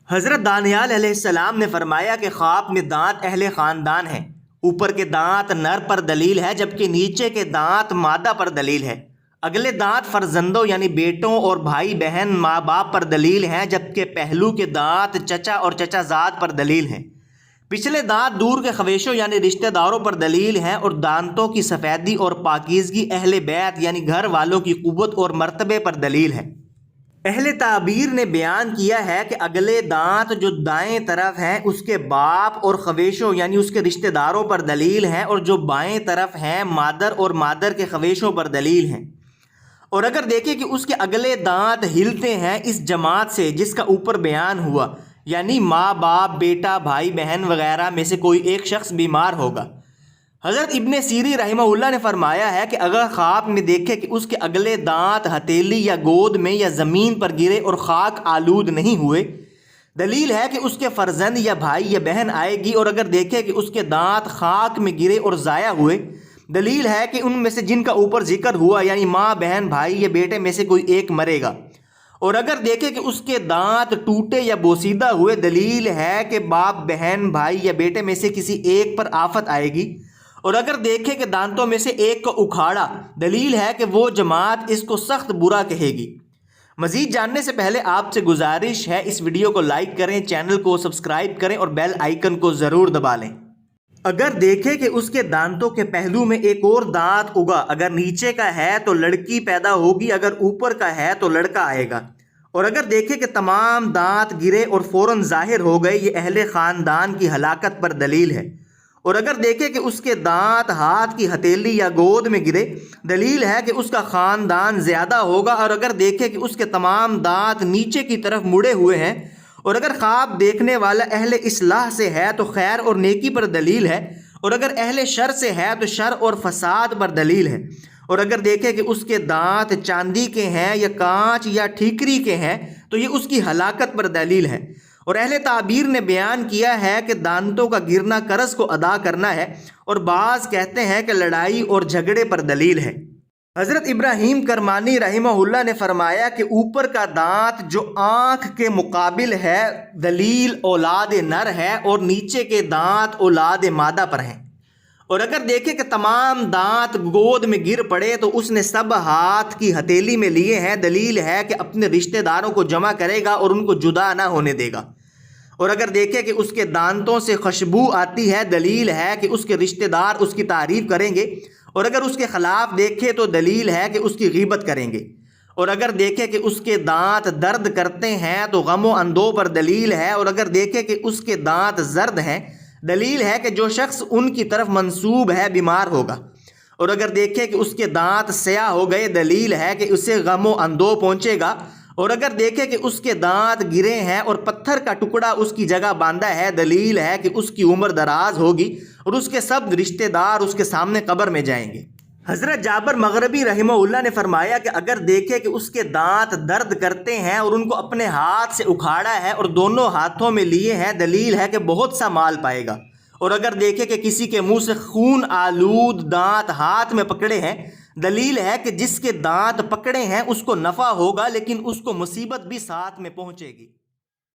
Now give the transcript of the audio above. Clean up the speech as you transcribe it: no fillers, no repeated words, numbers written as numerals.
حضرت دانیال علیہ السلام نے فرمایا کہ خواب میں دانت اہل خاندان ہیں۔ اوپر کے دانت نر پر دلیل ہے جبکہ نیچے کے دانت مادہ پر دلیل ہے۔ اگلے دانت فرزندوں یعنی بیٹوں اور بھائی بہن ماں باپ پر دلیل ہیں جبکہ پہلو کے دانت چچا اور چچا زاد پر دلیل ہیں۔ پچھلے دانت دور کے خویشوں یعنی رشتہ داروں پر دلیل ہیں اور دانتوں کی سفیدی اور پاکیزگی اہل بیت یعنی گھر والوں کی قوت اور مرتبے پر دلیل ہے۔ اہل تعبیر نے بیان کیا ہے کہ اگلے دانت جو دائیں طرف ہیں اس کے باپ اور خویشوں یعنی اس کے رشتہ داروں پر دلیل ہیں، اور جو بائیں طرف ہیں مادر اور مادر کے خویشوں پر دلیل ہیں۔ اور اگر دیکھیں کہ اس کے اگلے دانت ہلتے ہیں اس جماعت سے جس کا اوپر بیان ہوا، یعنی ماں باپ بیٹا بھائی بہن وغیرہ میں سے کوئی ایک شخص بیمار ہوگا۔ حضرت ابن سیری رحمہ اللہ نے فرمایا ہے کہ اگر خواب میں دیکھے کہ اس کے اگلے دانت ہتھیلی یا گود میں یا زمین پر گرے اور خاک آلود نہیں ہوئے، دلیل ہے کہ اس کے فرزند یا بھائی یا بہن آئے گی، اور اگر دیکھے کہ اس کے دانت خاک میں گرے اور ضائع ہوئے، دلیل ہے کہ ان میں سے جن کا اوپر ذکر ہوا یعنی ماں بہن بھائی یا بیٹے میں سے کوئی ایک مرے گا۔ اور اگر دیکھے کہ اس کے دانت ٹوٹے یا بوسیدہ ہوئے، دلیل ہے کہ باپ بہن بھائی یا بیٹے میں سے کسی ایک پر آفت آئے گی۔ اور اگر دیکھے کہ دانتوں میں سے ایک کو اکھاڑا، دلیل ہے کہ وہ جماعت اس کو سخت برا کہے گی۔ مزید جاننے سے پہلے آپ سے گزارش ہے اس ویڈیو کو لائک کریں، چینل کو سبسکرائب کریں اور بیل آئیکن کو ضرور دبا لیں۔ اگر دیکھے کہ اس کے دانتوں کے پہلو میں ایک اور دانت اگا، اگر نیچے کا ہے تو لڑکی پیدا ہوگی، اگر اوپر کا ہے تو لڑکا آئے گا۔ اور اگر دیکھے کہ تمام دانت گرے اور فوراً ظاہر ہو گئے، یہ اہل خاندان کی ہلاکت پر دلیل ہے۔ اور اگر دیکھے کہ اس کے دانت ہاتھ کی ہتھیلی یا گود میں گرے، دلیل ہے کہ اس کا خاندان زیادہ ہوگا۔ اور اگر دیکھے کہ اس کے تمام دانت نیچے کی طرف مڑے ہوئے ہیں، اور اگر خواب دیکھنے والا اہل اصلاح سے ہے تو خیر اور نیکی پر دلیل ہے، اور اگر اہل شر سے ہے تو شر اور فساد پر دلیل ہے۔ اور اگر دیکھے کہ اس کے دانت چاندی کے ہیں یا کانچ یا ٹھیکری کے ہیں تو یہ اس کی ہلاکت پر دلیل ہے۔ اور اہل تعبیر نے بیان کیا ہے کہ دانتوں کا گرنا قرض کو ادا کرنا ہے، اور بعض کہتے ہیں کہ لڑائی اور جھگڑے پر دلیل ہے۔ حضرت ابراہیم کرمانی رحمہ اللہ نے فرمایا کہ اوپر کا دانت جو آنکھ کے مقابل ہے دلیل اولاد نر ہے، اور نیچے کے دانت اولاد مادہ پر ہیں۔ اور اگر دیکھے کہ تمام دانت گود میں گر پڑے تو اس نے سب ہاتھ کی ہتھیلی میں لیے ہیں، دلیل ہے کہ اپنے رشتہ داروں کو جمع کرے گا اور ان کو جدا نہ ہونے دے گا۔ اور اگر دیکھے کہ اس کے دانتوں سے خوشبو آتی ہے، دلیل ہے کہ اس کے رشتہ دار اس کی تعریف کریں گے۔ اور اگر اس کے خلاف دیکھے تو دلیل ہے کہ اس کی غیبت کریں گے۔ اور اگر دیکھے کہ اس کے دانت درد کرتے ہیں تو غم و اندوہ پر دلیل ہے۔ اور اگر دیکھے کہ اس کے دانت زرد ہیں، دلیل ہے کہ جو شخص ان کی طرف منسوب ہے بیمار ہوگا۔ اور اگر دیکھے کہ اس کے دانت سیاہ ہو گئے، دلیل ہے کہ اسے غم و اندوہ پہنچے گا۔ اور اگر دیکھے کہ اس کے دانت گرے ہیں اور پتھر کا ٹکڑا اس کی جگہ باندھا ہے، دلیل ہے کہ اس کی عمر دراز ہوگی اور اس کے سب رشتہ دار اس کے سامنے قبر میں جائیں گے۔ حضرت جابر مغربی رحمہ اللہ نے فرمایا کہ اگر دیکھے کہ اس کے دانت درد کرتے ہیں اور ان کو اپنے ہاتھ سے اکھاڑا ہے اور دونوں ہاتھوں میں لیے ہیں، دلیل ہے کہ بہت سا مال پائے گا۔ اور اگر دیکھے کہ کسی کے منہ سے خون آلود دانت ہاتھ میں پکڑے ہیں، دلیل ہے کہ جس کے دانت پکڑے ہیں اس کو نفع ہوگا لیکن اس کو مصیبت بھی ساتھ میں پہنچے گی۔